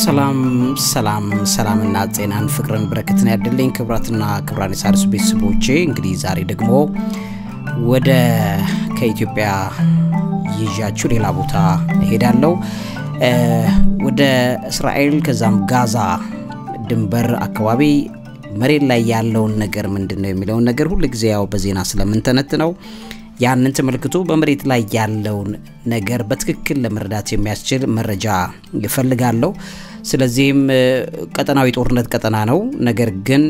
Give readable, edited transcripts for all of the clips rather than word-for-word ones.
ሰላምና ጤናን ፍቅርን በረከትን ያድልኝ ክብራትና ክብራን የሣድስ ቤተሰቦቼ እንግዲህ ዛሬ ደግሞ ወደ ከኢትዮጵያ ይዣችሁ ሌላ ቦታ ሄዳለሁ ወደ እስራኤል ከዛም ጋዛ ድንበር አካባቢ መሬት ላይ ያለው ነገር ምንድነው የሚለው ነገር ሁሉ ጊዜ ያው በዜና ስለምንተነትነው ያንን ተመልክቶ በመሬት ላይ ያለው ነገር በትክክል ለመረዳት የሚያስችል መረጃ ይፈልጋለሁ ስለዚህም ቀጠናዊ ጦርነት ቀጠና ነው ነገር ግን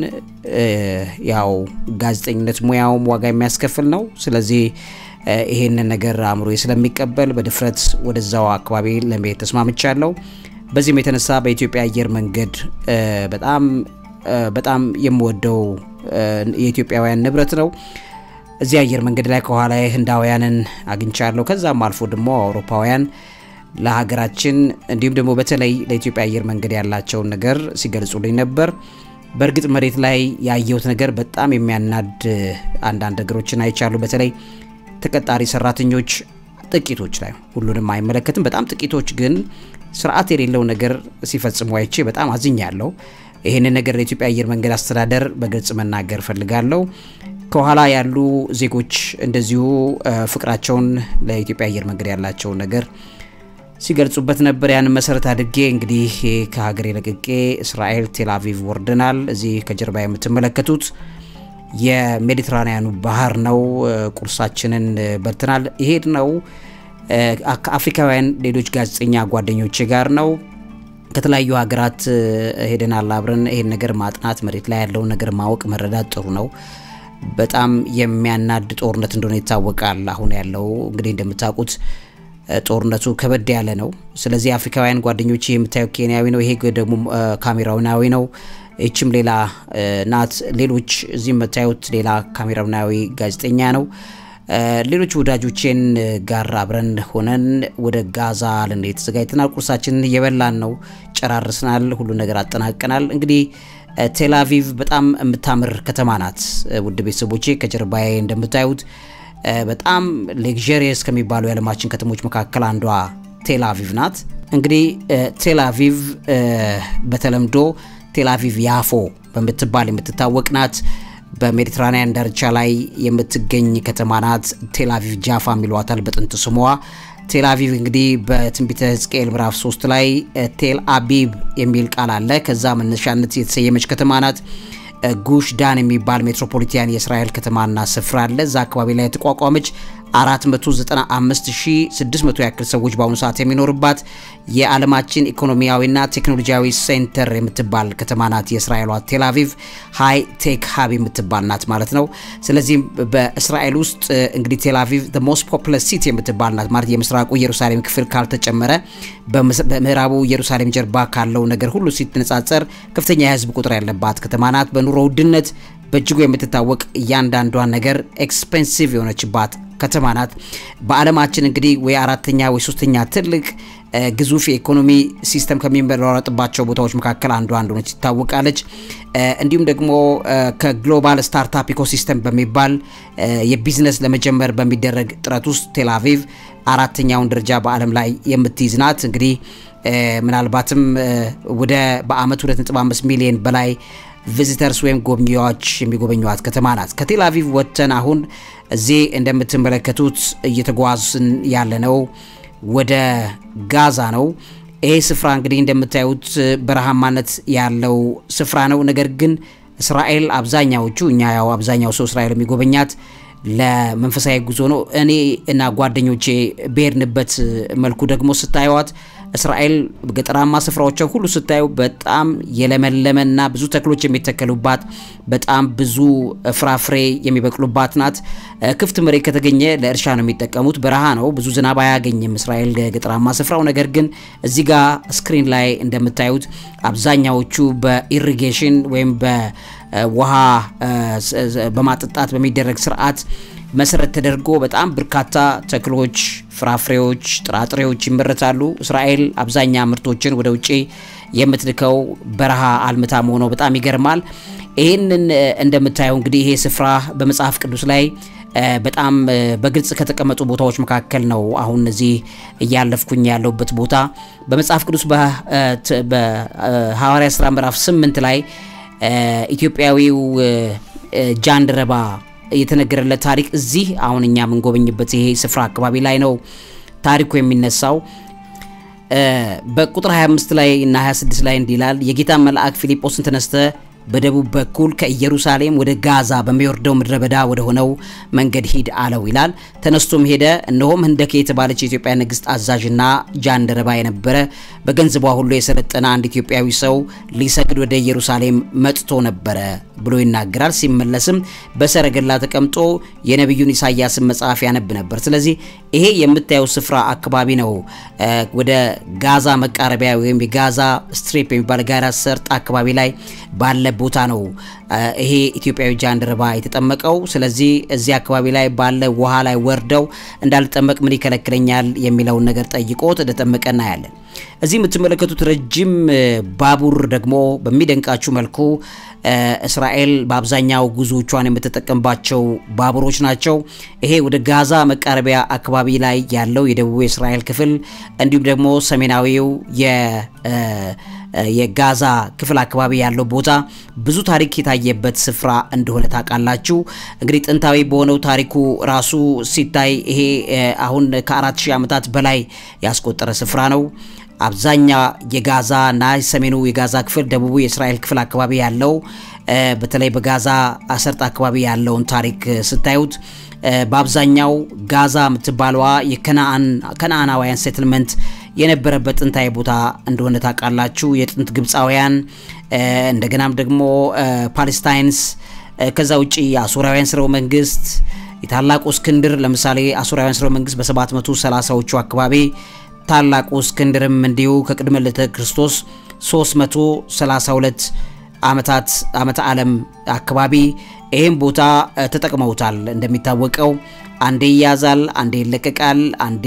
ያው ጋዜጠኝነት ሙያው ዋጋ የሚያስከፍል ነው ስለዚህ ይሄንን ነገር አምሮዬ ስለሚቀበል በድፍረት ወደዛው አካባቢ ለመሄድ ተስማምቻለሁ በዚህም የተነሳ በኢትዮጵያ አየር መንገድ በጣም የምወደው የኢትዮጵያውያን ንብረት ነው እዚህ አየር መንገድ ላይ ከኋላ ህንዳውያንን አግኝቻለሁ ከዛም አልፎ ደግሞ አውሮፓውያን ለሀገራችን እንዲሁም ደግሞ በተለይ ለኢትዮጵያ አየር መንገድ ያላቸው ነገር ሲገልጹልኝ ነበር በርግጥ መሬት ላይ ያየሁት ነገር በጣም የሚያናድ አንዳንድ ነገሮችን አይቻሉ በተለይ ተቀጣሪ ሰራተኞች ጥቂቶች ላይ ሁሉንም አይመለከትም በጣም ጥቂቶች ግን ስርዓት የሌለው ነገር ሲፈጽሙ አይቼ በጣም አዝኛለሁ ይሄን ነገር ለኢትዮጵያ አየር መንገድ አስተዳደር በግልጽ መናገር ፈልጋለሁ ከኋላ ያሉ ዜጎች እንደዚሁ ፍቅራቸውን ለኢትዮጵያ አየር መንገድ ያላቸው ነገር ሲገልጹበት ነበር ያን መሰረት አድርጌ እንግዲህ ከሀገር ለቅቄ እስራኤል ቴልአቪቭ ወርደናል እዚህ ከጀርባ የምትመለከቱት የሜዲትራኒያኑ ባህር ነው ቁርሳችንን በልተናል ይሄድ ነው አፍሪካውያን ሌሎች ጋዜጠኛ ጓደኞቼ ጋር ነው ከተለያዩ ሀገራት ሄደናል አብረን ይሄን ነገር ማጥናት መሬት ላይ ያለው ነገር ማወቅ መረዳት ጥሩ ነው በጣም የሚያናድ ጦርነት እንደሆነ ይታወቃል አሁን ያለው እንግዲህ እንደምታውቁት ጦርነቱ ከበድ ያለ ነው ስለዚህ አፍሪካውያን ጓደኞቼ የምታዩ ኬንያዊ ነው ይሄ ደግሞ ካሜራውናዊ ነው እቺም ሌላ ናት ሌሎች እዚህ የምታዩት ሌላ ካሜራውናዊ ጋዜጠኛ ነው ሌሎች ወዳጆቼን ጋር አብረን ሆነን ወደ ጋዛ ለኔት ተዘጋጅተናል ቁርሳችንን እየበላን ነው ጨራርስናል ሁሉ ነገር አጠናቀናል እንግዲህ ቴልአቪቭ በጣም የምታምር ከተማ ናት ውድ ቤተሰቦቼ ከጀርባዬ እንደምታዩት በጣም ሌክዠሪየስ ከሚባሉ የዓለማችን ከተሞች መካከል አንዷ ቴልአቪቭ ናት እንግዲህ ቴልአቪቭ በተለምዶ ቴልአቪቭ ያፎ በመትባል የምትታወቅ ናት በሜዲትራኒያን ዳርቻ ላይ የምትገኝ ከተማ ናት ቴልአቪቭ ጃፋ ሚሏታል በጥንት ስሟ ቴልአቪቭ እንግዲህ በትንቢተ ሕዝቅኤል ምዕራፍ 3 ላይ ቴልአቢብ የሚል ቃል አለ ከዛ መነሻነት የተሰየመች ከተማ ናት ጉሽ ዳን የሚባል ሜትሮፖሊታን የእስራኤል ከተማና ስፍራ አለ እዛ አካባቢ ላይ ተቋቋመች 495600 ያክል ሰዎች በአሁኑ ሰዓት የሚኖርባት የዓለማችን ኢኮኖሚያዊና ቴክኖሎጂያዊ ሴንተር የምትባል ከተማ ናት የእስራኤሏ ቴልአቪቭ ሃይ ቴክ ሀብ የምትባል ናት ማለት ነው ስለዚህ በእስራኤል ውስጥ እንግዲህ ቴልአቪቭ the most populous city የምትባል ናት ማለት የምስራቁ ኢየሩሳሌም ክፍል ካልተጨመረ በምዕራቡ ኢየሩሳሌም ጀርባ ካለው ነገር ሁሉ ሲተነጻጸር ከፍተኛ የህዝብ ቁጥር ያለባት ከተማ ናት በኑሮ ውድነት በእጅጉ የምትታወቅ ያንዳንዷ ነገር ኤክስፔንሲቭ የሆነችባት ከተማ ናት በዓለማችን እንግዲህ ወይ አራተኛ ወይ ሶስተኛ ትልቅ ግዙፍ ኢኮኖሚ ሲስተም ከሚመራረጥባቸው ቦታዎች መካከል አንዷ እንደሆነች ይታወቃለች እንዲሁም ደግሞ ከግሎባል ስታርታፕ ኢኮሲስተም በሚባል የቢዝነስ ለመጀመር በሚደረግ ጥረት ውስጥ ቴልአቪቭ አራተኛውን ደረጃ በዓለም ላይ የምትይዝ ናት እንግዲህ ምናልባትም ወደ በአመት 2.5 ሚሊዮን በላይ ቪዚተርስ ወይም ጎብኚዎች የሚጎበኙት ከተማ ናት ከቴልአቪቭ ወጥተን አሁን እዚህ እንደምትመለከቱት እየተጓዝን ያለነው ወደ ጋዛ ነው ይሄ ስፍራ እንግዲህ እንደምታዩት በረሃማነት ያለው ስፍራ ነው ነገር ግን እስራኤል አብዛኛዎቹ እኛ ያው አብዛኛው ሰው እስራኤል የሚጎበኛት ለመንፈሳዊ ጉዞ ነው እኔ እና ጓደኞቼ በርንበት መልኩ ደግሞ ስታዩት እስራኤል ገጠራማ ስፍራዎች ሁሉ ስታዩ በጣም የለመለመና ብዙ ተክሎች የሚተከሉባት በጣም ብዙ ፍራፍሬ የሚበቅሉባት ናት ክፍት መሬት ከተገኘ ለእርሻ ነው የሚጠቀሙት በረሃ ነው ብዙ ዝናብ አያገኝም እስራኤል ገጠራማ ስፍራው ነገር ግን እዚህ ጋር ስክሪን ላይ እንደምታዩት አብዛኛዎቹ በኢሪጌሽን ወይም በውሃ በማጥጣት በሚደረግ ስርዓት መሰረት ተደርጎ በጣም በርካታ ተክሎች ፍራፍሬዎች ጥራጥሬዎች ይመረታሉ እስራኤል አብዛኛ ምርቶችን ወደ ውጪ የምትልከው በረሃ አልምታ መሆኑ በጣም ይገርማል ይሄንን እንደምታዩ እንግዲህ ይሄ ስፍራ በመጽሐፍ ቅዱስ ላይ በጣም በግልጽ ከተቀመጡ ቦታዎች መካከል ነው አሁን እዚህ ያለፍኩኝ ያለውበት ቦታ በመጽሐፍ ቅዱስ በሐዋርያ ሥራ ምዕራፍ 8 ላይ ኢትዮጵያዊው ጃንደረባ የተነገረለት ታሪክ እዚህ አሁን እኛ ምንጎበኝበት ይሄ ስፍራ አካባቢ ላይ ነው ታሪኩ የሚነሳው በቁጥር 25 ላይ እና 26 ላይ እንዲላል የጌታ መልአክ ፊልጶስን ተነስተ በደቡብ በኩል ከኢየሩሳሌም ወደ ጋዛ በሚወርደው ምድረ በዳ ወደ ሆነው መንገድ ሂድ አለው ይላል ተነስቶም ሄደ እነሆም ህንደኬ የተባለች የኢትዮጵያ ንግስት አዛዥና ጃንደረባ የነበረ በገንዘቧ ሁሉ የሰለጠነ አንድ ኢትዮጵያዊ ሰው ሊሰግድ ወደ ኢየሩሳሌም መጥቶ ነበር ብሎ ይናገራል ሲመለስም በሰረገላ ተቀምጦ የነብዩን ኢሳይያስ መጽሐፍ ያነብ ነበር ስለዚህ ይሄ የምታየው ስፍራ አካባቢ ነው ወደ ጋዛ መቃረቢያ ወይም የጋዛ ስትሪፕ የሚባል ጋራ ሰርጥ አካባቢ ላይ ባለ ቦታ ነው ይሄ ኢትዮጵያዊ ጃንደረባ የተጠመቀው ስለዚህ እዚህ አካባቢ ላይ ባለ ውሃ ላይ ወርደው እንዳልጠመቅ ምን ይከለክለኛል የሚለው ነገር ጠይቆት ተጠመቀና ያለ እዚህ የምትመለከቱት ረጅም ባቡር ደግሞ በሚደንቃችሁ መልኩ እስራኤል በአብዛኛው ጉዞቿን የምትጠቀምባቸው ባቡሮች ናቸው ይሄ ወደ ጋዛ መቃረቢያ አካባቢ ላይ ያለው የደቡብ እስራኤል ክፍል እንዲሁም ደግሞ ሰሜናዊው የጋዛ ክፍል አካባቢ ያለው ቦታ ብዙ ታሪክ የታየበት ስፍራ እንደሆነ ታውቃላችሁ እንግዲህ ጥንታዊ በሆነው ታሪኩ ራሱ ሲታይ ይሄ አሁን ከ4000 ዓመታት በላይ ያስቆጠረ ስፍራ ነው አብዛኛው የጋዛና ሰሜኑ የጋዛ ክፍል ደቡቡ የእስራኤል ክፍል አካባቢ ያለው በተለይ በጋዛ ሰርጥ አካባቢ ያለውን ታሪክ ስታዩት በአብዛኛው ጋዛ የምትባለዋ የከነዓናውያን ሴትልመንት የነበረበት ጥንታዊ ቦታ እንደሆነ ታውቃላችሁ የጥንት ግብጻውያን እንደገናም ደግሞ ፓለስታይንስ ከዛ ውጪ የአሶራውያን ስርወ መንግስት የታላቁ እስክንድር ለምሳሌ አሶራውያን ስርወ መንግስት በ730ዎቹ አካባቢ ታላቁ እስክንድርም እንዲሁ ከቅድመ ልደተ ክርስቶስ 332 ዓመተ ዓለም አካባቢ ይሄን ቦታ ተጠቅመውታል እንደሚታወቀው አንዴ ያዛል አንዴ ይለቀቃል አንዴ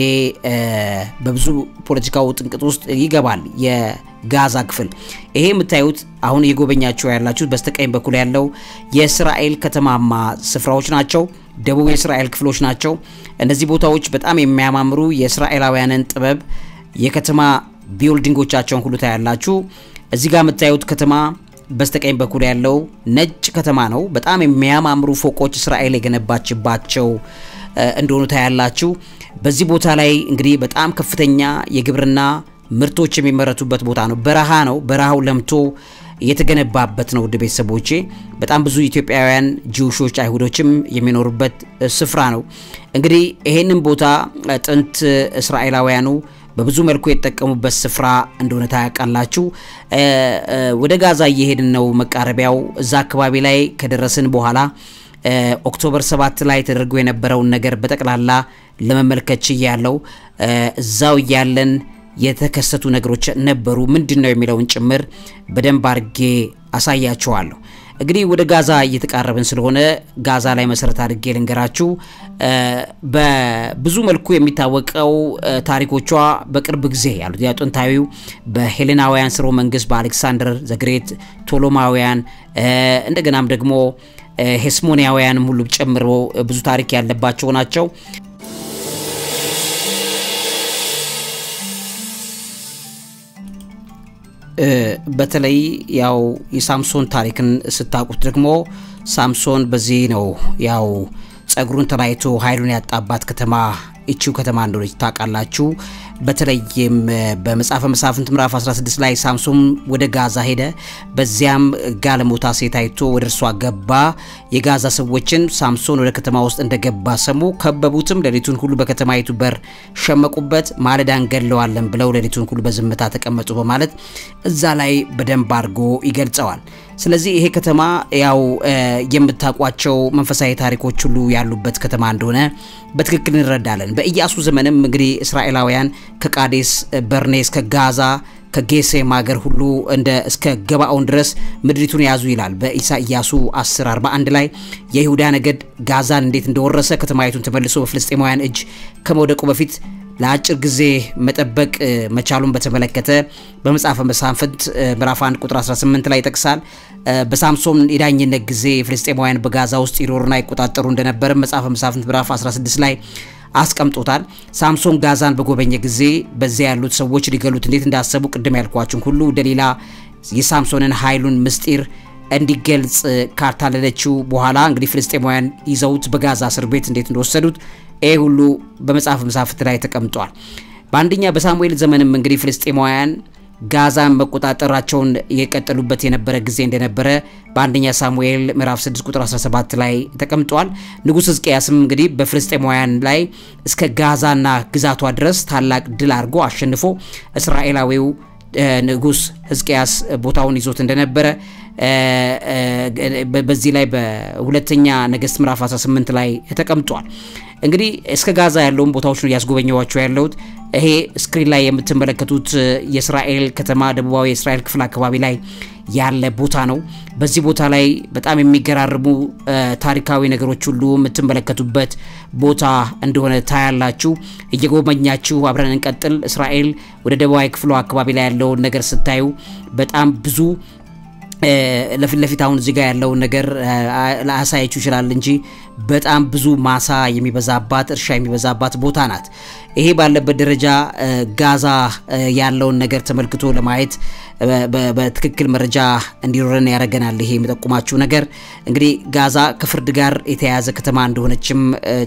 በብዙ ፖለቲካው ጥንቅጥ ውስጥ ይገባል የጋዛ ክፍል ይሄ የምታዩት አሁን የጎበኛችሁ ያላችሁ በስተቀኝ በኩል ያለው የእስራኤል ከተማማ ስፍራዎች ናቸው ደቡብ የእስራኤል ክፍሎች ናቸው እነዚህ ቦታዎች በጣም የሚያማምሩ የእስራኤላውያንን ጥበብ የከተማ ቢልዲንጎቻቸውን ሁሉ ታያላችሁ እዚህ ጋር የምታዩት ከተማ በስተቀኝ በኩል ያለው ነጭ ከተማ ነው በጣም የሚያማምሩ ፎቆች እስራኤል የገነባችባቸው እንደሆነ ታያላችሁ በዚህ ቦታ ላይ እንግዲህ በጣም ከፍተኛ የግብርና ምርቶች የሚመረቱበት ቦታ ነው በረሃ ነው በረሃው ለምቶ የተገነባበት ነው ቤተሰቦቼ በጣም ብዙ ኢትዮጵያውያን ጂውሾች አይሁዶችም የሚኖሩበት ስፍራ ነው እንግዲህ ይሄንን ቦታ ጥንት እስራኤላውያኑ በብዙ መልኩ የተጠቀሙበት ስፍራ እንደሆነ ታያቃላችሁ ወደ ጋዛ እየሄድን ነው መቃረቢያው እዛ አካባቢ ላይ ከደረስን በኋላ ኦክቶበር 7 ላይ ተደርጎ የነበረውን ነገር በተቀላላ ለመመልከት ያለው እዛው ያለን የተከሰቱ ነገሮች ነበሩ ምንድነው የሚለውን ጭምር በደንብ አርጌ አሳያችኋለሁ እንግዲህ ወደ ጋዛ እየተቃረብን ስለሆነ ጋዛ ላይ መሰረት አድርጌ ልንገራችሁ በብዙ መልኩ የሚታወቀው ታሪኮቿ በቅርብ ጊዜ ያሉት ያጥንታዊው በሄሌናውያን ስርወ መንግስት በአሌክሳንደር ዘግሬት ቶሎማውያን እንደገናም ደግሞ ሄስሞኒያውያን ሁሉ ጨምሮ ብዙ ታሪክ ያለባቸው ናቸው በተለይ ያው የሳምሶን ታሪክን ስታቁት ደግሞ ሳምሶን በዚህ ነው ያው ጸጉሩን ተላይቶ ኃይሉን ያጣባት ከተማ እቺው ከተማ እንደሆነች ታውቃላችሁ በተለይም በመጽሐፈ መሳፍንት ምዕራፍ 16 ላይ ሳምሶን ወደ ጋዛ ሄደ በዚያም ጋለሞታ ሴት አይቶ ወደርሷ ገባ የጋዛ ሰዎችን ሳምሶን ወደ ከተማ ውስጥ እንደገባ ሰሙ ከበቡትም ሌሊቱን ሁሉ በከተማይቱ በር ሸመቁበት ማለዳን ገለዋለን ብለው ሌሊቱን ሁሉ በዝምታ ተቀመጡ በማለት እዛ ላይ በደንብ አርጎ ይገልጸዋል ስለዚህ ይሄ ከተማ ያው የምታቋቸው መንፈሳዊ ታሪኮች ሁሉ ያሉበት ከተማ እንደሆነ በትክክል እንረዳለን በኢያሱ ዘመንም እንግዲህ እስራኤላውያን ከቃዴስ በርኔስ ከጋዛ ከጌሴም ሀገር ሁሉ እንደ እስከ ገባኦን ድረስ ምድሪቱን ያዙ ይላል በኢሳይያሱ 10:41 ላይ የይሁዳ ነገድ ጋዛን እንዴት እንደወረሰ ከተማይቱን ተመልሶ በፍልስጤማውያን እጅ ከመውደቁ በፊት ለአጭር ጊዜ መጠበቅ መቻሉን በተመለከተ በመጽሐፈ መሳፍንት ምዕራፍ 1 ቁጥር 18 ላይ ተጠቅሷል። በሳምሶን የዳኝነት ጊዜ ፍልስጤማውያን በጋዛ ውስጥ ይኖሩና ይቆጣጠሩ እንደነበር መጽሐፈ መሳፍንት ምዕራፍ 16 ላይ አስቀምጦታል። ሳምሶን ጋዛን በጎበኘ ጊዜ በዚያ ያሉት ሰዎች ሊገሉት እንዴት እንዳሰቡ ቅድም ያልኳችሁ ሁሉ ደሊላ የሳምሶንን ኃይሉን ምስጢር እንዲገልጽ ካርታለለችው በኋላ እንግዲህ ፍልስጤማውያን ይዘውት በጋዛ እስር ቤት እንዴት እንደወሰዱት ሁሉ በመጽሐፈ መሳፍንት ላይ ተቀምጧል። በአንደኛ በሳሙኤል ዘመንም እንግዲህ ፍልስጤማውያን ጋዛን መቆጣጠራቸውን የቀጠሉበት የነበረ ጊዜ እንደነበረ በአንደኛ ሳሙኤል ምዕራፍ 6 ቁጥር 17 ላይ ተቀምጧል። ንጉስ ሕዝቅያስም እንግዲህ በፍልስጤማውያን ላይ እስከ ጋዛና ግዛቷ ድረስ ታላቅ ድል አድርጎ አሸንፎ እስራኤላዊው ንጉስ ሕዝቅያስ ቦታውን ይዞት እንደነበረ በዚህ ላይ በሁለተኛ ነገሥት ምዕራፍ 18 ላይ ተቀምጧል። እንግዲህ እስከ ጋዛ ያለውን ቦታዎች ነው ያስጎበኘዋቸው ያለውት። ይሄ ስክሪን ላይ የምትመለከቱት የእስራኤል ከተማ ደቡባዊ የእስራኤል ክፍል አካባቢ ላይ ያለ ቦታ ነው። በዚህ ቦታ ላይ በጣም የሚገራርሙ ታሪካዊ ነገሮች ሁሉ የምትመለከቱበት ቦታ እንደሆነ ታያላችሁ። እየጎበኛችሁ አብረን እንቀጥል። እስራኤል ወደ ደቡባዊ ክፍሉ አካባቢ ላይ ያለው ነገር ስታዩ በጣም ብዙ ለፊት አሁን እዚህ ጋር ያለው ነገር ላሳያችሁ ይችላል እንጂ በጣም ብዙ ማሳ የሚበዛባት እርሻ የሚበዛባት ቦታ ናት። ይሄ ባለበት ደረጃ ጋዛ ያለውን ነገር ተመልክቶ ለማየት በትክክል መረጃ እንዲኖረን ያረጋናል። ይሄ የሚጠቁማችሁ ነገር እንግዲህ ጋዛ ከፍርድ ጋር የተያያዘ ከተማ እንደሆነችም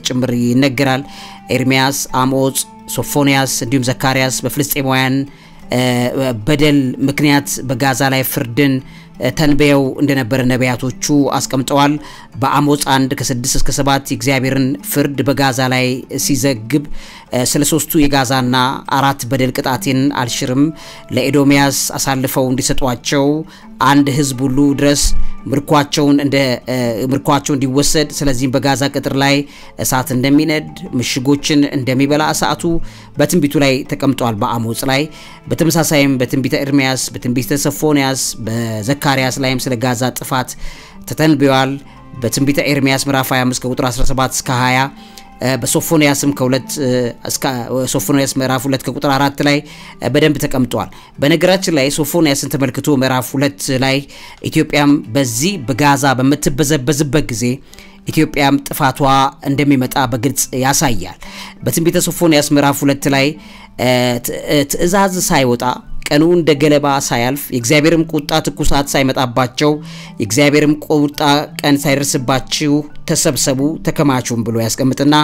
ጭምር ይነገራል። ኤርሚያስ፣ አሞጽ፣ ሶፎንያስ እንዲሁም ዘካርያስ በፍልስጤማውያን በደል ምክንያት በጋዛ ላይ ፍርድን ተንበየው እንደነበረ ነቢያቶቹ አስቀምጠዋል። በአሞጽ 1 ከ6 እስከ 7 የእግዚአብሔርን ፍርድ በጋዛ ላይ ሲዘግብ ስለ ሶስቱ የጋዛና 4 በደል ቅጣትን አልሽርም ለኤዶሚያስ አሳልፈው እንዲሰጧቸው አንድ ህዝብ ሁሉ ድረስ ምርኳቸው እንዲወሰድ ስለዚህም በጋዛ ቅጥር ላይ እሳት እንደሚነድ ምሽጎችን እንደሚበላ እሳቱ በትንቢቱ ላይ ተቀምጧል በአሞጽ ላይ። በተመሳሳይም በትንቢተ ኤርሚያስ በትንቢተ ሶፎንያስ በዘካርያስ ላይም ስለ ጋዛ ጥፋት ተተንብዮአል። በትንቢተ ኤርሚያስ ምዕራፍ 25 ከቁጥር 17 እስከ 20 በሶፎንያስም ሶፎንያስ ምዕራፍ 2 ከቁጥር 4 ላይ በደንብ ተቀምጧል። በነገራችን ላይ ሶፎንያስን ተመልክቶ ምዕራፍ 2 ላይ ኢትዮጵያም በዚህ በጋዛ በመትበዘበዝበት ጊዜ ኢትዮጵያም ጥፋቷ እንደሚመጣ በግልጽ ያሳያል። በትንቢተ ሶፎንያስ ምዕራፍ 2 ላይ ትእዛዝ ሳይወጣ ቀኑ እንደ ገለባ ሳያልፍ የእግዚአብሔርም ቁጣ ትኩሳት ሳይመጣባቸው የእግዚአብሔርም ቁጣ ቀን ሳይደርስባችሁ ተሰብሰቡ ተከማቹም ብሎ ያስቀምጥና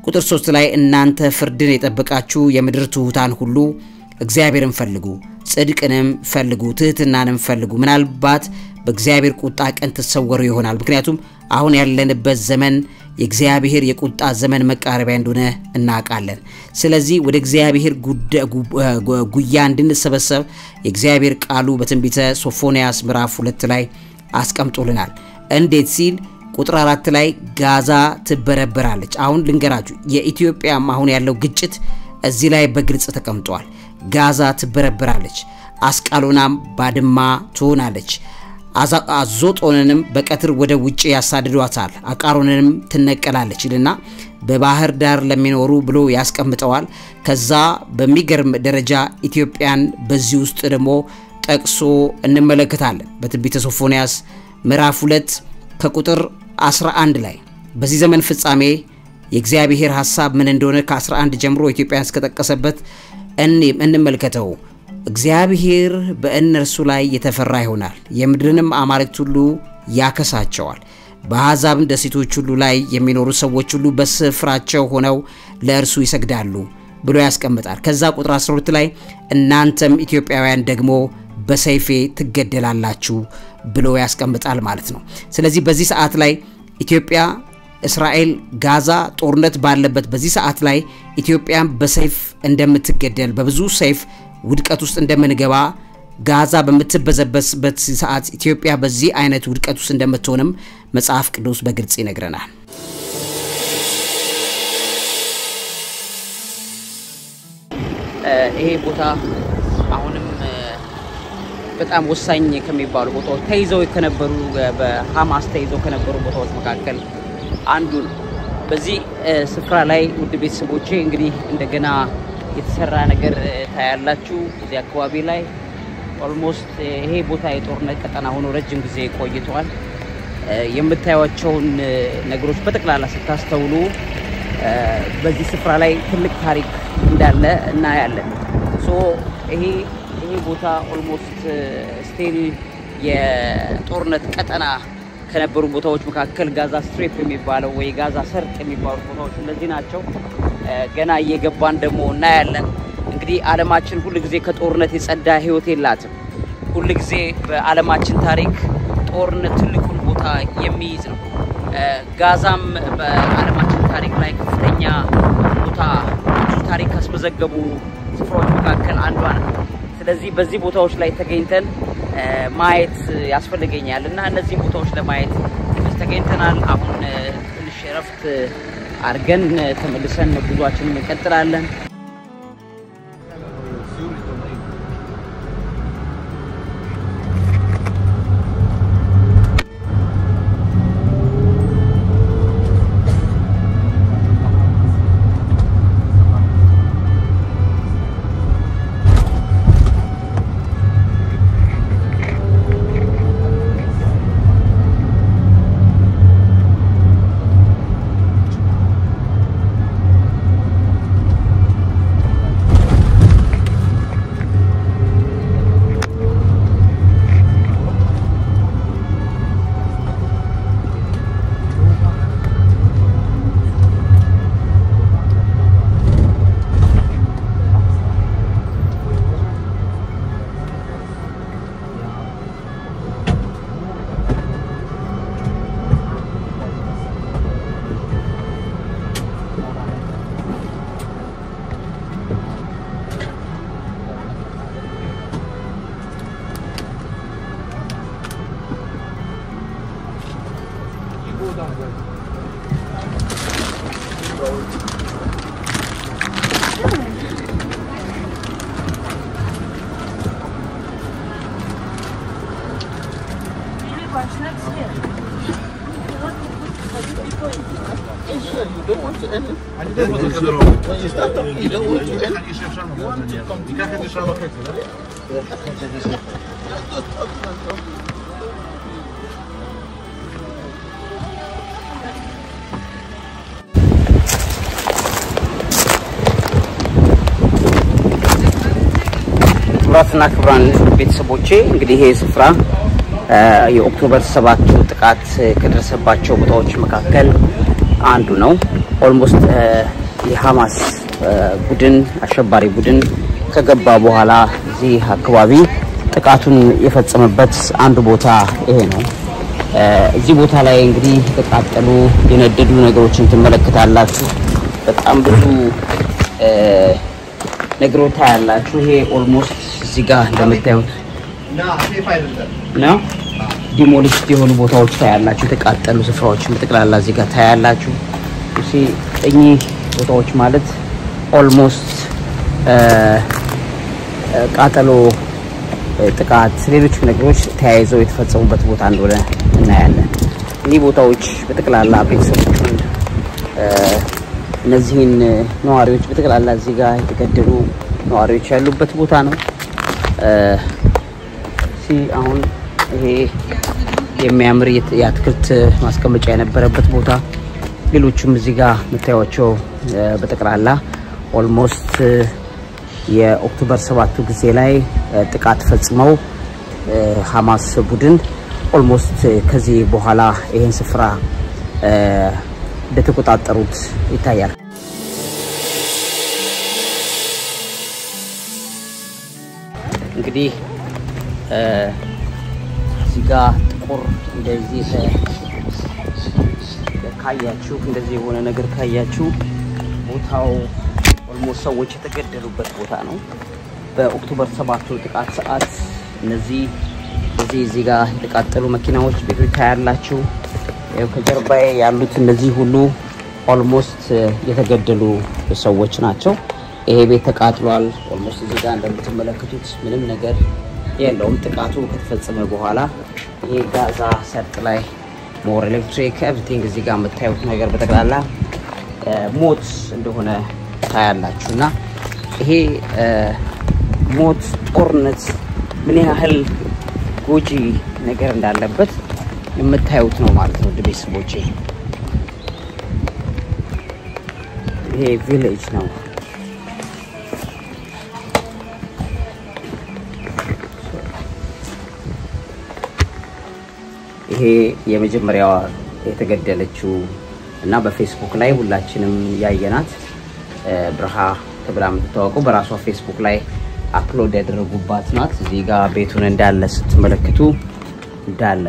ቁጥር 3 ላይ እናንተ ፍርድን የጠበቃችሁ የምድር ትሑታን ሁሉ እግዚአብሔርን ፈልጉ፣ ጽድቅንም ፈልጉ፣ ትህትናንም ፈልጉ፣ ምናልባት በእግዚአብሔር ቁጣ ቀን ተሰወሩ ይሆናል። ምክንያቱም አሁን ያለንበት ዘመን የእግዚአብሔር የቁጣ ዘመን መቃረቢያ እንደሆነ እናውቃለን። ስለዚህ ወደ እግዚአብሔር ጉያ እንድንሰበሰብ የእግዚአብሔር ቃሉ በትንቢተ ሶፎንያስ ምዕራፍ 2 ላይ አስቀምጦልናል። እንዴት ሲል ቁጥር 4 ላይ ጋዛ ትበረበራለች። አሁን ልንገራችሁ የኢትዮጵያም አሁን ያለው ግጭት እዚህ ላይ በግልጽ ተቀምጧል። ጋዛ ትበረበራለች፣ አስቃሎናም ባድማ ትሆናለች። አዞጦንንም በቀትር ወደ ውጪ ያሳድዷታል፣ አቃሮንንም ትነቀላለች ይልና በባህር ዳር ለሚኖሩ ብሎ ያስቀምጠዋል። ከዛ በሚገርም ደረጃ ኢትዮጵያን በዚህ ውስጥ ደግሞ ጠቅሶ እንመለከታለን። በትንቢተ ሶፎንያስ ምዕራፍ 2 ከቁጥር 11 ላይ በዚህ ዘመን ፍጻሜ የእግዚአብሔር ሐሳብ ምን እንደሆነ ከ11 ጀምሮ ኢትዮጵያን እስከተጠቀሰበት እንመልከተው። እግዚአብሔር በእነርሱ ላይ የተፈራ ይሆናል፣ የምድርንም አማልክት ሁሉ ያከሳቸዋል። በአሕዛብ ደሴቶች ሁሉ ላይ የሚኖሩ ሰዎች ሁሉ በስፍራቸው ሆነው ለእርሱ ይሰግዳሉ ብሎ ያስቀምጣል። ከዛ ቁጥር 12 ላይ እናንተም ኢትዮጵያውያን ደግሞ በሰይፌ ትገደላላችሁ ብሎ ያስቀምጣል ማለት ነው። ስለዚህ በዚህ ሰዓት ላይ ኢትዮጵያ እስራኤል ጋዛ ጦርነት ባለበት በዚህ ሰዓት ላይ ኢትዮጵያም በሰይፍ እንደምትገደል በብዙ ሰይፍ ውድቀት ውስጥ እንደምንገባ ጋዛ በመትበዘበዝበት ሰዓት ኢትዮጵያ በዚህ አይነት ውድቀት ውስጥ እንደምትሆንም መጽሐፍ ቅዱስ በግልጽ ይነግረናል። ይሄ ቦታ አሁንም በጣም ወሳኝ ከሚባሉ ቦታዎች ተይዘው ከነበሩ በሐማስ ተይዘው ከነበሩ ቦታዎች መካከል አንዱ ነው። በዚህ ስፍራ ላይ ውድ ቤተሰቦቼ እንግዲህ እንደገና የተሰራ ነገር ታያላችሁ እዚህ አካባቢ ላይ ኦልሞስት ይሄ ቦታ የጦርነት ቀጠና ሆኖ ረጅም ጊዜ ቆይቷል የምታዩዋቸውን ነገሮች በተክላላ ስታስተውሉ በዚህ ስፍራ ላይ ትልቅ ታሪክ እንዳለ እናያለን ሶ ይሄ ቦታ ኦልሞስት ስቲል የጦርነት ቀጠና ከነበሩ ቦታዎች መካከል ጋዛ ስትሪፕ የሚባለው ወይ ጋዛ ሰርጥ የሚባሉ ቦታዎች እነዚህ ናቸው ገና እየገባን ደግሞ እናያለን እንግዲህ ዓለማችን ሁሉ ጊዜ ከጦርነት የጸዳ ህይወት የላትም ሁሉ ጊዜ በዓለማችን ታሪክ ጦርነት ትልቁን ቦታ የሚይዝ ነው ጋዛም በዓለማችን ታሪክ ላይ ከፍተኛ ቦታ ታሪክ አስመዘገቡ ስፍራዎች መካከል አንዷ ናት ስለዚህ በዚህ ቦታዎች ላይ ተገኝተን ማየት ያስፈልገኛልና እነዚህ ቦታዎች ለማየት ተገኝተናል አሁን ትንሽ ረፍት አርገን ተመልሰን ጉዟችንን እንቀጥላለን ክብራትና ክብራን ቤተሰቦቼ እንግዲህ ይሄ ስፍራ የኦክቶበር 7 ጥቃት ከደረሰባቸው ቦታዎች መካከል አንዱ ነው ኦልሞስት የሐማስ ቡድን አሸባሪ ቡድን ከገባ በኋላ እዚህ አካባቢ ጥቃቱን የፈጸመበት አንዱ ቦታ ይሄ ነው እዚህ ቦታ ላይ እንግዲህ ተቃጠሉ የነደዱ ነገሮችን ትመለከታላችሁ በጣም ብዙ ነገሮች ታያላችሁ ይሄ ኦልሞስት እዚህ ጋር እንደምታዩት ነው ዲሞሊሽድ የሆኑ ቦታዎች ታያላችሁ ተቃጠሉ ስፍራዎች በተክላላ እዚህ ጋር ታያላችሁ እሺ እኚህ ቦታዎች ማለት ኦልሞስት ቃጠሎ ጥቃት ሌሎች ነገሮች ተያይዘው የተፈጸሙበት ቦታ እንደሆነ እናያለን እኚህ ቦታዎች በተክላላ ቤተሰቦችን እነዚህን ነዋሪዎች በተክላላ እዚህ ጋር የተገደሉ ነዋሪዎች ያሉበት ቦታ ነው አሁን ይሄ የሚያምር የአትክልት ማስቀመጫ የነበረበት ቦታ ሌሎችም እዚህ ጋር መታያቸው በተክላላ ኦልሞስት የኦክቶበር 7 ጊዜ ላይ ጥቃት ፈጽመው ሐማስ ቡድን ኦልሞስት ከዚህ በኋላ ይሄን ስፍራ እንደተቆጣጠሩት ይታያል እንግዲህ እዚህ ጋር ጥቁር እንደዚህ ካያችሁ እንደዚህ የሆነ ነገር ካያችሁ ቦታው ኦልሞስት ሰዎች የተገደሉበት ቦታ ነው በኦክቶበር 7 ጥቃት ሰዓት እነዚህ ጋር የተቃጠሉ መኪናዎች ቤቶች ታያላችሁ ከጀርባዬ ያሉት እነዚህ ሁሉ ኦልሞስት የተገደሉ ሰዎች ናቸው ይሄ ቤት ተቃጥሏል ኦልሞስት እዚህ ጋር እንደምትመለከቱት ምንም ነገር የለውም ጥቃቱ ከተፈጸመ በኋላ ይሄ ጋዛ ሰርጥ ላይ ሞር ኤሌክትሪክ ኤቭሪቲንግ እዚህ ጋር መታየት ነገር በተግላላ ሞት እንደሆነ ታያላችሁና ይሄ ሞት ጦርነት ምን ያህል ጎጂ ነገር እንዳለበት የምታዩት ነው ማለት ነው ቤተሰቦቼ ይሄ ቪሌጅ ነው ይሄ የመጀመሪያዋ የተገደለችው እና በፌስቡክ ላይ ሁላችንም ያየናት ብርሃ ተብላ የምትታወቀው በራሷ ፌስቡክ ላይ አፕሎድ ያደረጉባት ናት እዚህ ጋር ቤቱን እንዳለ ስትመለከቱ እንዳለ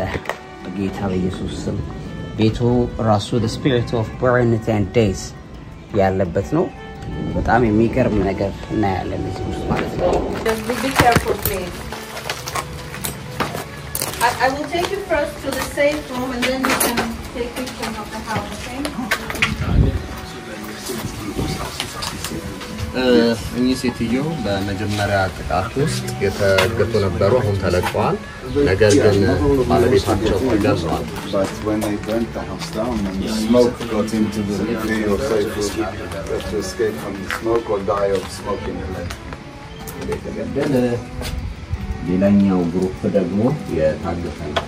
ጌታ በኢየሱስ ስም ቤቱ ራሱ the spirit of burning and days ያለበት ነው በጣም የሚገርም ነገር እናያለን እዚህ ውስጥ ማለት ነው Just be careful please I will take you first to the safe room and then you can take pictures of the house, okay? እኚህ ሴትዮ በመጀመሪያ ጥቃት ውስጥ የተገቱ ነበሩ አሁን ተለቀዋል ነገር ግን ባለቤታቸው ተገደዋል but when they burnt the house down and the smoke got into the video safe room to escape from the smoke or die of smoke in the leg ሌላኛው ግሩፕ ደግሞ የታገተ ነው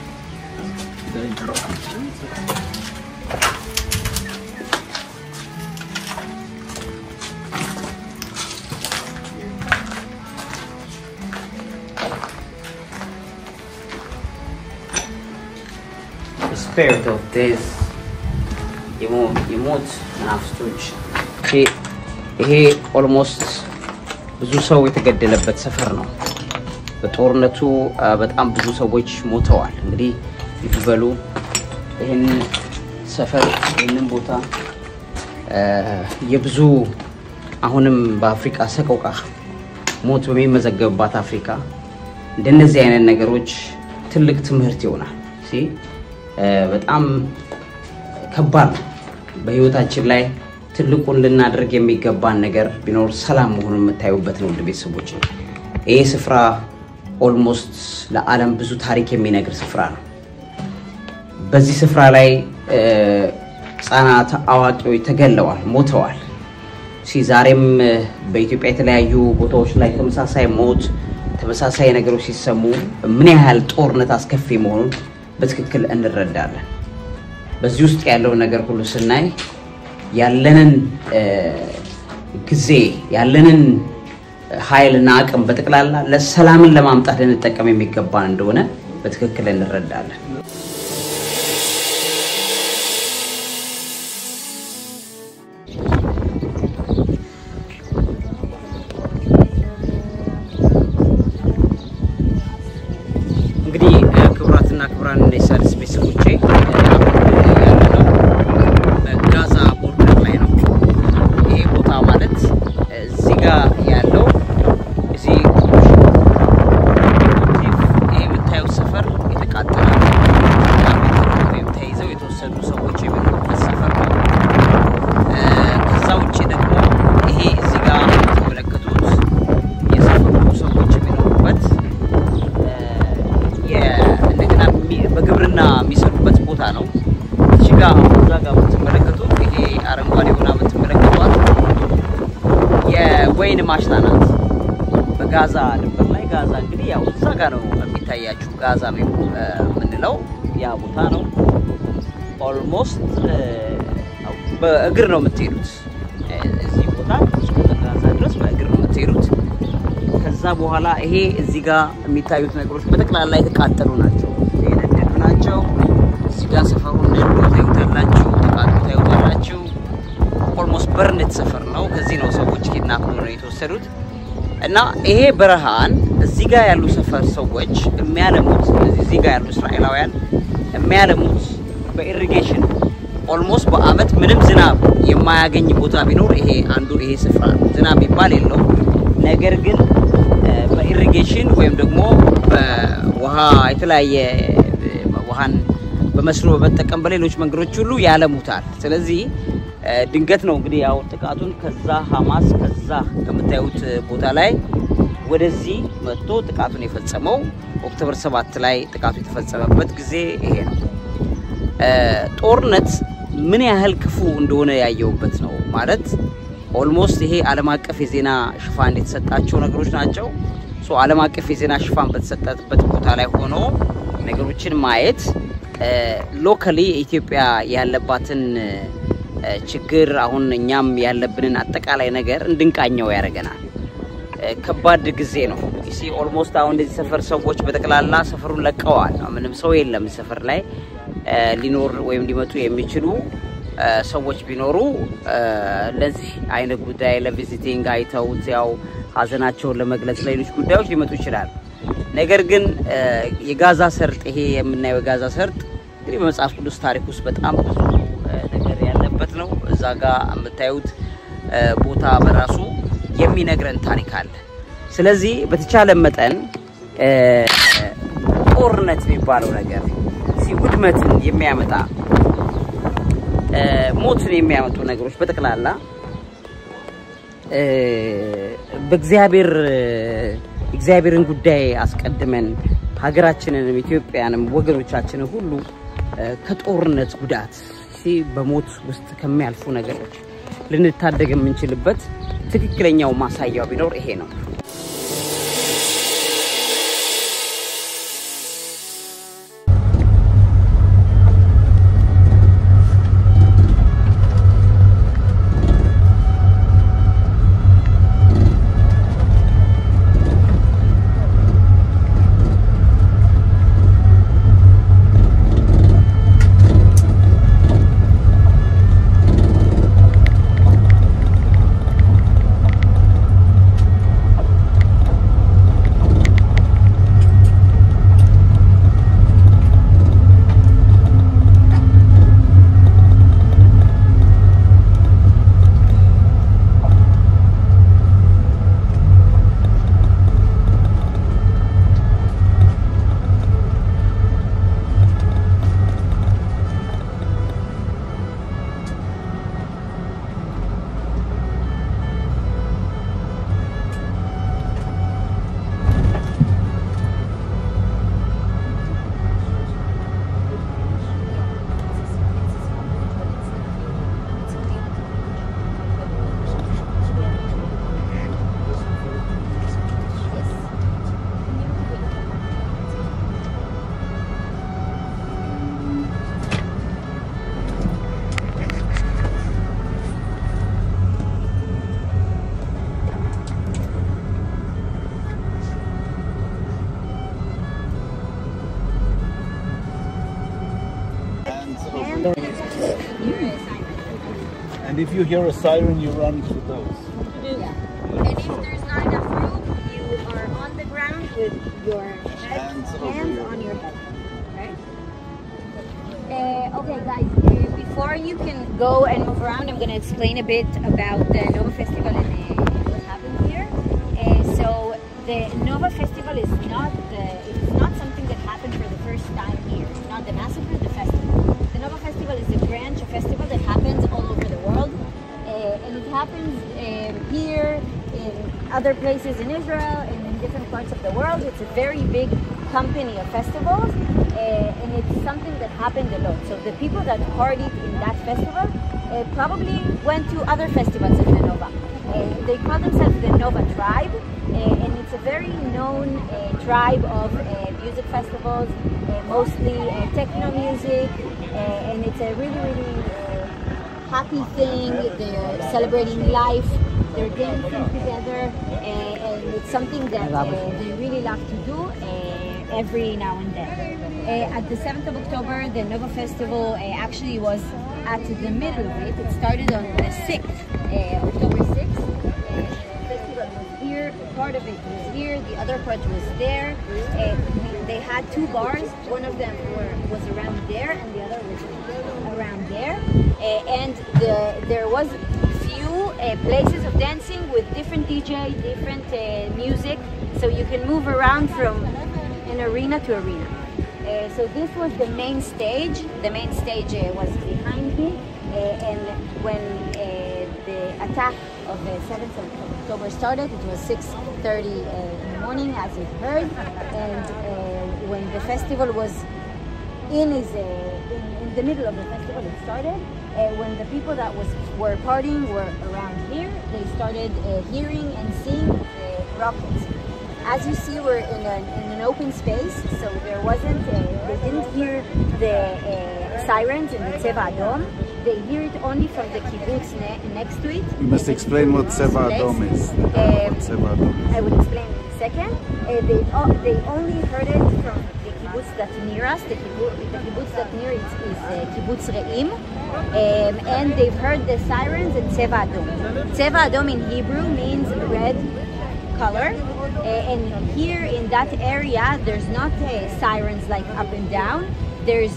The spirit of death የሞት ናፍስቶች ይሄ ኦልሞስት ብዙ ሰው የተገደለበት ሰፈር ነው በጦርነቱ በጣም ብዙ ሰዎች ሞተዋል እንግዲህ ይፈበሉ ይሄን ሰፈር ይሄንን ቦታ የብዙ አሁንም በአፍሪካ ሰቆቃ ሞት በሚመዘገብባት አፍሪካ እንደነዚህ አይነት ነገሮች ትልቅ ትምህርት ይሆናል በጣም ከባድ በህይወታችን ላይ ትልቁን ልናደርግ የሚገባን ነገር ቢኖር ሰላም መሆኑን የምታዩበት ነው ቤተሰቦች ይሄ ስፍራ ኦልሞስት ለዓለም ብዙ ታሪክ የሚነግር ስፍራ ነው በዚህ ስፍራ ላይ ህፃናት አዋቂዎች ተገለዋል ሞተዋል ዛሬም በኢትዮጵያ የተለያዩ ቦታዎች ላይ ተመሳሳይ ሞት ተመሳሳይ ነገሮች ሲሰሙ ምን ያህል ጦርነት አስከፊ መሆኑን በትክክል እንረዳለን በዚህ ውስጥ ያለው ነገር ሁሉ ስናይ ያለንን ጊዜ ያለንን ኃይልና አቅም በተቀላላ ለሰላምን ለማምጣት እንጠቀም የሚገባን እንደሆነ በትክክል እንረዳለን እንግዲህ ክብራትና ክብራን እንደሳልስ ቤተሰቦቼ ጋዛ ቦርደር ላይ ነው ይሄ ቦታ ማለት እዚህ ጋር ያለው እዚህ ይሄ የምታዩት ሰፈር የተቃጠለ ወይም ተይዘው የተወሰዱ ሰዎች የሚኖሩበት ሰፈር ነው ከዛ ውጪ ደግሞ ይሄ እዚህ ጋር የምትመለከቱት የሰፈሩ ሰዎች የሚኖሩበት እንደገና በግብርና የሚሰሩበት ቦታ ነው እዚህ ጋር እዛ ጋር የምትመለከቱት ይሄ አረንጓዴ ሆና የምትመለከቷት የወይን ማሽላ ናት በጋዛ ድንበር ላይ ጋዛ እንግዲህ ያው እዛ ጋር ነው የሚታያችሁ ጋዛ ምንለው ያ ቦታ ነው ኦልሞስት በእግር ነው የምትሄዱት እዚህ ቦታ ጋዛ ድረስ በእግር ነው የምትሄዱት ከዛ በኋላ ይሄ እዚህ ጋር የሚታዩት ነገሮች በተቀላላ የተቃጠሉ ናቸው የነደዱ ናቸው እዚህ ጋር ሰፈሩን ታዩታላችሁ ታዩታላችሁ ኦልሞስት በርነት ሰፈር ነው ከዚህ ነው ሰዎች ኪድናፕ ሆነው የተወሰዱት እና ይሄ በረሃን እዚህ ጋር ያሉ ሰፈር ሰዎች የሚያለሙት እዚህ ጋር ያሉ እስራኤላውያን የሚያለሙት በኢሪጌሽን ኦልሞስት በአመት ምንም ዝናብ የማያገኝ ቦታ ቢኖር ይሄ አንዱ ይሄ ስፍራ ዝናብ ይባል የለው ነገር ግን በኢሪጌሽን ወይም ደግሞ በውሃ የተለያየ ውሃን በመስኖ በመጠቀም በሌሎች መንገዶች ሁሉ ያለሙታል ስለዚህ ድንገት ነው እንግዲህ ያው ጥቃቱን ከዛ ሐማስ ከዛ ከምታዩት ቦታ ላይ ወደዚህ መጥቶ ጥቃቱን የፈጸመው ኦክቶበር 7 ላይ ጥቃቱ የተፈጸመበት ጊዜ ይሄ ነው ጦርነት ምን ያህል ክፉ እንደሆነ ያየውበት ነው ማለት ኦልሞስት ይሄ ዓለም አቀፍ የዜና ሽፋን የተሰጣቸው ነገሮች ናቸው ሶ ዓለም አቀፍ የዜና ሽፋን በተሰጠበት ቦታ ላይ ሆኖ ነገሮችን ማየት ሎካሊ ኢትዮጵያ ያለባትን ችግር አሁን እኛም ያለብንን አጠቃላይ ነገር እንድንቃኘው ያረጋናል ከባድ ጊዜ ነው እሺ ኦልሞስት አሁን እንደዚህ ሰፈር ሰዎች በተከላላ ሰፈሩን ለቀዋል ምንም ሰው የለም ሰፈር ላይ ሊኖር ወይም ሊመጡ የሚችሉ ሰዎች ቢኖሩ ለዚህ አይነት ጉዳይ ለቪዚቲንግ አይተው ያው ሀዘናቸውን ለመግለጽ ሌሎች ጉዳዮች ሊመጡ ይችላል ነገር ግን የጋዛ ሰርጥ ይሄ የምናየው ጋዛ ሰርጥ እንግዲህ በመጽሐፍ ቅዱስ ታሪክ ውስጥ በጣም ብዙ ነገር ያለበት ነው እዛ ጋር የምታዩት ቦታ በራሱ የሚነግረን ታሪክ አለ ስለዚህ በተቻለ መጠን ጦርነት የሚባለው ነገር ሲውድመትን የሚያመጣ ሞትን የሚያመጡ ነገሮች በተከላላ በእግዚአብሔርን ጉዳይ አስቀድመን ሀገራችንን ኢትዮጵያንም ወገኖቻችንን ሁሉ ከጦርነት ጉዳት በሞት ውስጥ ከሚያልፉ ነገሮች ልንታደግ የምንችልበት ትክክለኛው ማሳያው ቢኖር ይሄ ነው And if you hear a siren, you run to those. Yeah. And if there's not enough room, you are on the ground with your hands on your head. Right? Okay, guys. Before you can go and move around, I'm going to explain a bit about the Nova Festival and what happens here. So the Nova Festival is not something that happened for the first time here. It's not the massacre, the festival. The Nova Festival is a branch, a festival that happens all over the world. And it happens here, in other places in Israel, and in different parts of the world. It's a very big company of festivals, and it's something that happened a lot. So the people that partied in that festival probably went to other festivals in the Nova. They call themselves the Nova Tribe, and it's a very known tribe of music festivals, mostly techno music, and it's a really, really happy thing. They're celebrating life, they're dancing together, and it's something that they really love to do every now and then. At the 7th of October, the Nova Festival actually was at the middle of it. It started on the 6th, October 6th. The festival was here, part of it was here, the other part was there. They had two bars, one of them was around there and the other was around there. And there was few places of dancing with different DJ, different music, so you can move around from an arena to arena. So this was the main stage. The main stage was behind me, and when the attack of the 7th of October started, it was 6:30 in the morning, as you've heard, and when the festival was in the middle of the festival, it started. when the people that were partying were around here, they started hearing and seeing the rockets. As you see, we're in an open space, so there wasn't. They didn't hear the sirens in the Tseva Adom. They hear it only from the kibbutz next to it. You must explain what Tseva Adom is. I will explain in a second. They only heard it from the kibbutz that near us. The kibbutz that near it is kibbutz Re'im, and they've heard the sirens in Tseva Adom. Tseva Adom in Hebrew means red color, and here in that area there's not sirens like up and down. There's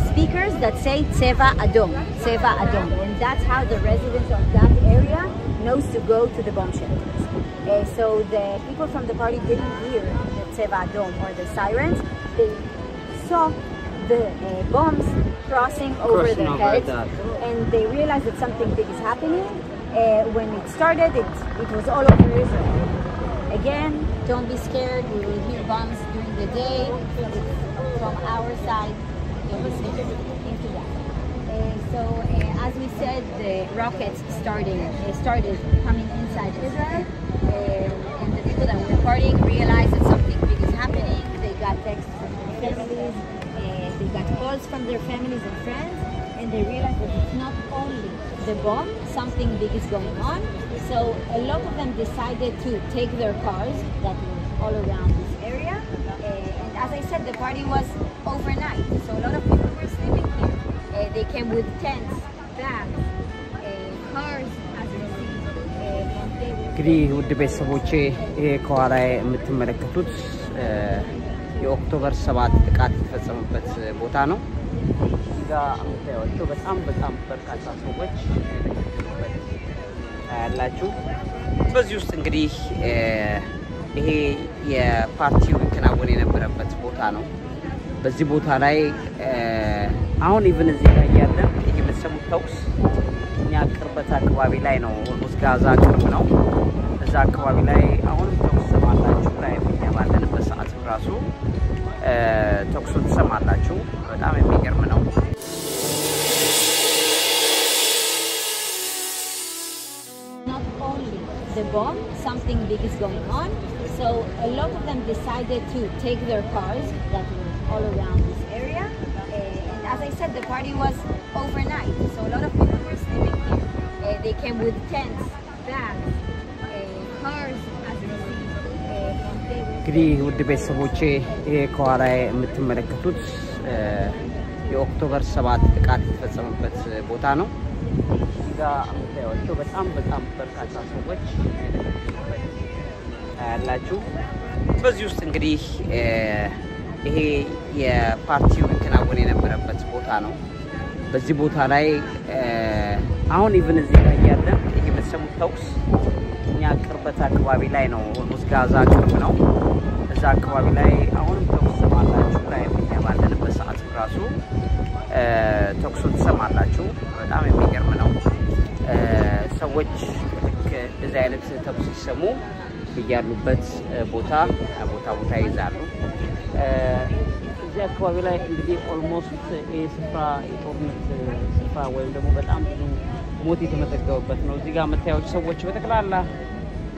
speakers that say Tseva Adom, Tseva Adom, and that's how the residents of that area knows to go to the bomb shelters. So the people from the party didn't hear the Tseva Adom or the sirens. They saw the bombs crossing over their heads, and they realized that something big is happening. When it started, it was all over Israel. Again, don't be scared. We will hear bombs during the day from our side. Don't be scared into that. So as we said, the rockets started coming inside Israel, and the people that were partying realized that something big is happening. They got texts from their families, they got calls from their families and friends, and they realized that it's not only the bomb, something big is going on. So a lot of them decided to take their cars that were all around this area, and as I said, the party was overnight, so a lot of people were sleeping here. They came with tents, bags, cars, as you see. እንግዲህ ውድ ቤተሰቦቼ ይሄ ከኋላ የምትመለከቱት የኦክቶበር 7 ጥቃት የተፈጸመበት ቦታ ነው። እዚህ ጋር አምታያቸው በጣም በርካታ ሰዎች ያላችሁ በዚህ ውስጥ እንግዲህ ይሄ የፓርቲው ከናወነ የነበረበት ቦታ ነው። በዚህ ቦታ ላይ አሁን ኢቭን እዚህ ጋር ያለን የምትሰሙት ተኩስ እኛ ቅርበት አካባቢ ላይ ነው። ኦልሞስት ጋዛ ቅርብ ነው። እዛ አካባቢ ላይ አሁን ተኩስ ሰማላችሁ ላይ ባለንበት ሰዓት ራሱ ተኩሱን ሰማላችሁ። በጣም የሚገርም ነው። Not only the bomb, something big is going on. So a lot of them decided to take their cars that were all around this area. And as I said, the party was overnight, so a lot of people were sleeping here. They came with tents, bags, cars, as you see. እንግዲህ ውድ ቤተሰቦቼ ይሄ ከኋላ የምትመለከቱት የኦክቶበር 7 ጥቃት የተፈጸመበት ቦታ ነው። እዚህ ጋር አምታያቸው በጣም በርካታ ሰዎች ያላችሁ በዚህ ውስጥ እንግዲህ ይሄ የፓርቲው ከናወነ የነበረበት ቦታ ነው። በዚህ ቦታ ላይ አሁን ኢቭን እዚህ ጋር ያለን የምትሰሙት ተኩስ እኛ ቅርበት አካባቢ ላይ ነው። ኦልሞስት ጋዛ ቅርብ ነው። እዛ አካባቢ ላይ አሁንም ተኩስ ሰማላችሁ ላይ ባለንበት ሰዓት ራሱ ተኩሱን ሰማላችሁ። በጣም የሚገርም ነው። ሰዎች ልክ እንደዚህ አይነት ተኩስ ሲሰሙ ያሉበት ቦታ ይዛሉ። እዚህ አካባቢ ላይ እንግዲህ ኦልሞስት ስፍራ የጦርነት ስፍራ ወይም ደግሞ በጣም ብዙ ሞት የተመዘገበበት ነው። እዚህ ጋር የምታዩት ሰዎች በተከላላ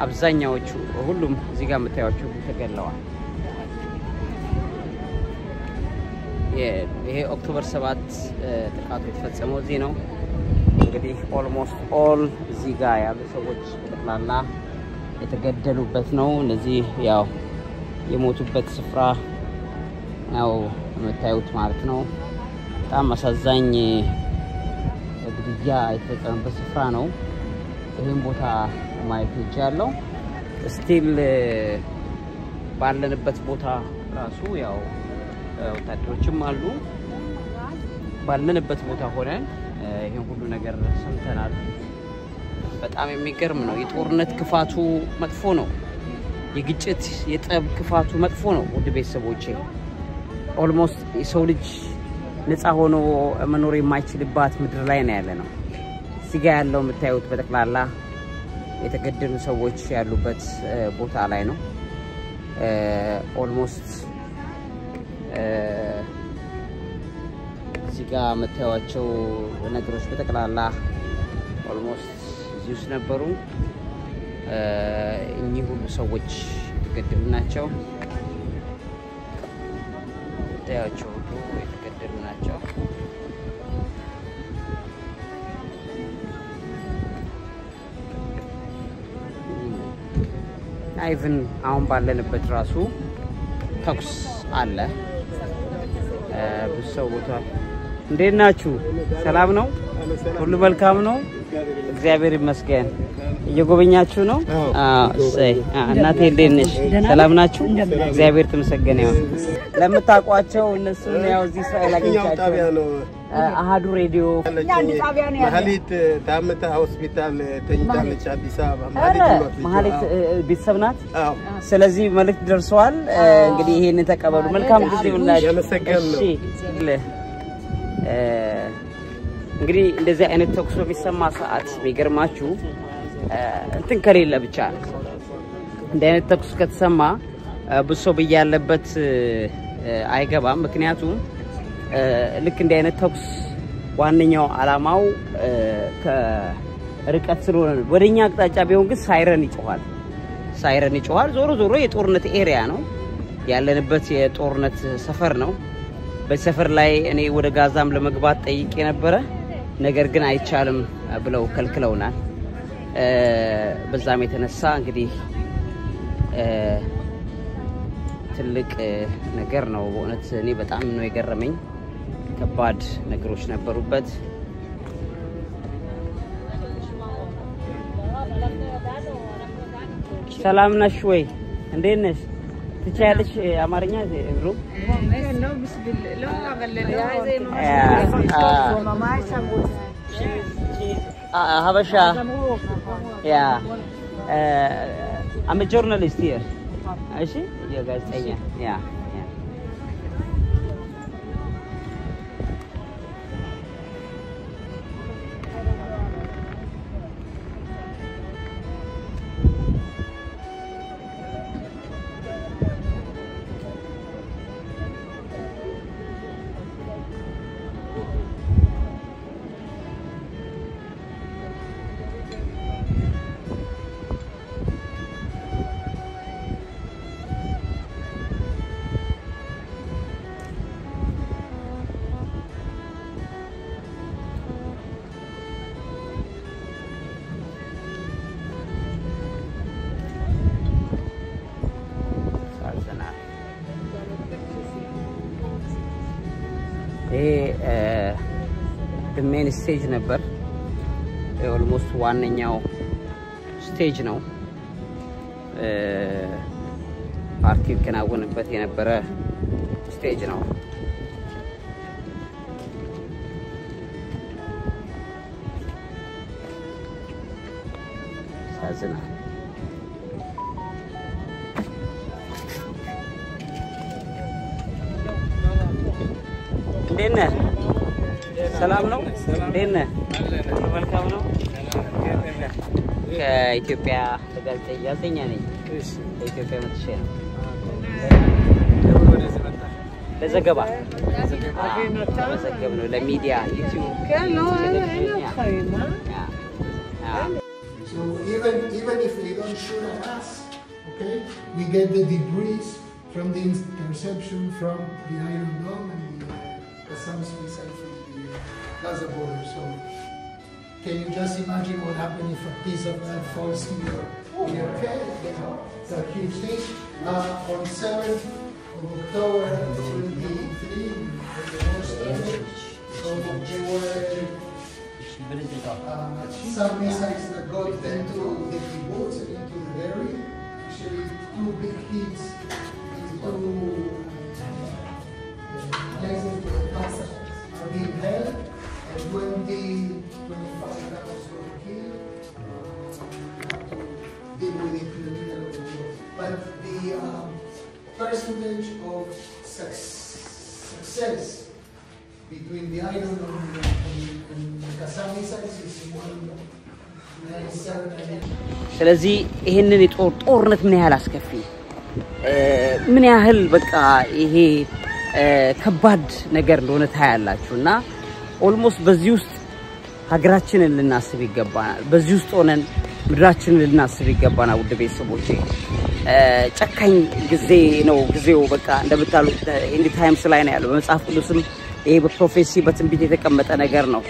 አብዛኛዎቹ ሁሉም እዚህ ጋር የምታዩት ተገለዋል። ይሄ ኦክቶበር 7 ጥቃቱ የተፈጸመው እዚህ ነው። እንግዲህ ኦልሞስት ኦል እዚህ ጋር ያሉ ሰዎች በተከላላ የተገደሉበት ነው። እነዚህ ያው የሞቱበት ስፍራ ነው የምታዩት ማለት ነው። በጣም አሳዛኝ ግድያ የተፈጸመበት ስፍራ ነው። ይሄን ቦታ ማየት ይቻላል። ስቲል ባለንበት ቦታ ራሱ ያው ወታደሮችም አሉ። ባለንበት ቦታ ሆነን ይሄን ሁሉ ነገር ሰምተናል። በጣም የሚገርም ነው። የጦርነት ክፋቱ መጥፎ ነው። የግጭት የጠብ ክፋቱ መጥፎ ነው። ውድ ቤተሰቦቼ ኦልሞስት የሰው ልጅ ነፃ ሆኖ መኖር የማይችልባት ምድር ላይ ነው ያለነው። ሲጋ ያለው የምታዩት በተክላላ የተገደሉ ሰዎች ያሉበት ቦታ ላይ ነው። ኦልሞስት እዚህ ጋር መታያቸው ነገሮች በተቀላላ ኦልሞስት እዚህ ውስጥ ነበሩ እኚህ ሁሉ ሰዎች የተገደሉ ናቸው መታያቸው ሁሉ የተገደሉ ናቸው አይቭን አሁን ባለንበት ራሱ ተኩስ አለ ብዙ ቦታ እንዴት ናችሁ ሰላም ነው ሁሉ መልካም ነው እግዚአብሔር ይመስገን እየጎበኛችሁ ነው እሰይ እናቴ እንዴት ነሽ ሰላም ናችሁ እግዚአብሔር ተመስገነ ይሁን ለምታቋቸው እነሱ ያው እዚህ እስራኤል አግኝቻቸው አሃዱ ሬዲዮ ማህሊት ታመታ ሆስፒታል ተኝታለች አዲስ አበባ ማህሊት ቤተሰብናት ስለዚህ መልእክት ደርሷል እንግዲህ ይሄን ተቀበሉ መልካም ጊዜ ይሁንላችሁ ያመሰገን ነው እንግዲህ እንደዚህ አይነት ተኩስ በሚሰማ ሰዓት የሚገርማችሁ እንትን ከሌለ ብቻ እንደ አይነት ተኩስ ከተሰማ ብሶ በያለበት አይገባም ምክንያቱም ልክ እንደ አይነት ተኩስ ዋንኛው አላማው ከርቀት ስለሆነ ወደኛ አቅጣጫ ቢሆን ግን ሳይረን ይጮሃል ዞሮ የጦርነት ኤሪያ ነው ያለንበት የጦርነት ሰፈር ነው በሰፈር ላይ እኔ ወደ ጋዛም ለመግባት ጠይቄ ነበር ነገር ግን አይቻልም ብለው ከልክለውናል በዛም የተነሳ እንግዲህ ትልቅ ነገር ነው በእውነት እኔ በጣም ነው የገረመኝ ከባድ ነገሮች ነበሩበት ሰላም ነሽ ወይ እንዴት ነሽ ትቻለሽ አማርኛ ብሩ ነው Habasha yeah I'm a journalist here እሺ የጋዜጠኛ yeah the main stage ነበር almost ዋንኛው ስቴጅ ነው ፓርቲው ከናወነበት የነበረ ስቴጅ ነው ሳዝና እንዴት ነህ ሰላም ነው እንዴት ነህ መልካም ነው ከኢትዮጵያ ጋዜጠኛ ነኝ ከኢትዮጵያ መጥቼ ነው ለዘገባ ለዘገባ ነው ለሚዲያ ዩቲዩብ So even if they don't shoot at us, okay, we get the debris from the interception from the Iron Dome and the Qassam missile from the Gaza border. So can you just imagine what happens if a piece of that falls in your head? It's a huge thing. On 7th of October 23, the most so there were some missiles that got into the kibbutz and into the dairy. Actually, 2 big hits into places where doctors are being held, and 25 guys were killed. To deal with it in the middle of the war. But the percentage of success between the Iron Dome and the Qassam missiles is 197. ስለዚህ ይሄንን ጦርነት ምን ያህል አስከፊ ምን ያህል በቃ ይሄ ከባድ ነገር እንደሆነ ታያላችሁና ኦልሞስት በዚህ ውስጥ ሀገራችንን ልናስብ ይገባናል በዚህ ውስጥ ሆነን ምድራችንን ልናስብ ይገባናል ውድ ቤተሰቦቼ ጨካኝ ጊዜ ነው ጊዜው በቃ እንደምታሉት ኢንዲ ታይምስ ላይ ነው ያለው በመጽሐፍ ቅዱስም ይሄ በፕሮፌሲ በትንቢት የተቀመጠ ነገር ነው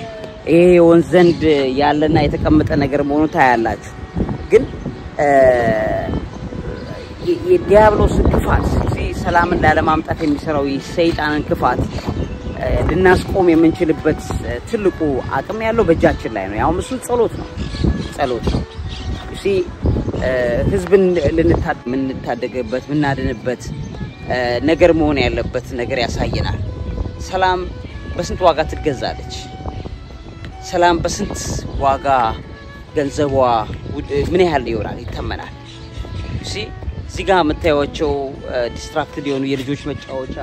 ይሄ ወንዘንድ ያለና የተቀመጠ ነገር መሆኑ ታያላችሁ ግን የዲያብሎስ ክፋት ሰላምን ላለማምጣት የሚሰራው የሰይጣንን ክፋት ልናስቆም የምንችልበት ትልቁ አቅም ያለው በእጃችን ላይ ነው ያው እሱ ጸሎት ነው እሺ ህዝብን ልንታደግበት ምናድንበት ነገር መሆን ያለበት ነገር ያሳየናል ሰላም በስንት ዋጋ ትገዛለች ሰላም በስንት ዋጋ ገንዘቧ ምን ያህል ይወራል ይተመናል እሺ እዚህ ጋር መታየዋቸው ዲስትራክትድ የሆኑ የልጆች መጫወቻ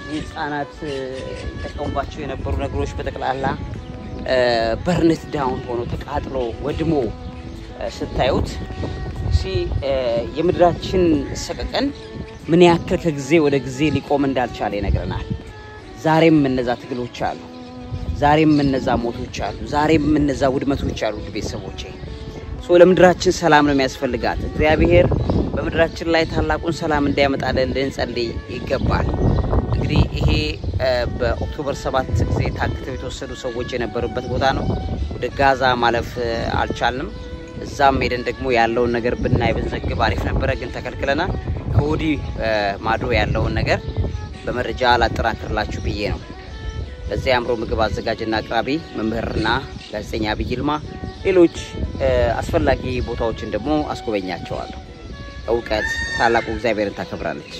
ህፃናት ተቀምባቸው የነበሩ ነገሮች በተቀላላ በርነት ዳውን ሆኖ ተቃጥሎ ወድሞ ስታዩት እሺ የምድራችን ሰቀቀን ምን ያክል ከጊዜ ወደ ጊዜ ሊቆም እንዳልቻለ ይነግረናል ዛሬም እነዛ ትግሎች አሉ ዛሬም እነዛ ሞቶች አሉ ዛሬም እነዛ ውድመቶች አሉ ቤተሰቦቼ ለምድራችን ሰላም ነው የሚያስፈልጋት እግዚአብሔር በምድራችን ላይ ታላቁን ሰላም እንዲያመጣልን ልንጸልይ ይገባል እንግዲህ ይሄ በኦክቶበር 7 ጊዜ ታክተው የተወሰዱ ሰዎች የነበሩበት ቦታ ነው ወደ ጋዛ ማለፍ አልቻልንም እዛም ሄደን ደግሞ ያለው ነገር ብናይ ብንዘግብ አሪፍ ነበር ግን ተከልክለና ከወዲ ማዶ ያለው ነገር በመረጃ አላጠራክርላችሁ ብዬ ነው ለዚህ አምሮ ምግብ አዘጋጅና አቅራቢ መምህርና ጋዜጠኛ ቢይልማ ሌሎች አስፈላጊ ቦታዎችን ደግሞ አስጎበኛቸዋለሁ እውቀት ታላቁ እግዚአብሔርን ታከብራለች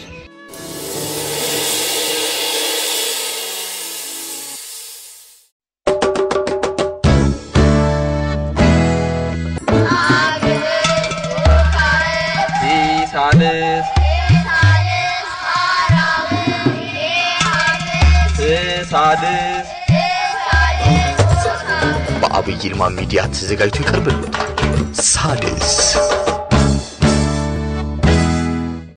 በአብይ ይልማ ሚዲያ ተዘጋጅቶ ይቀርብልዎታል ሳድስ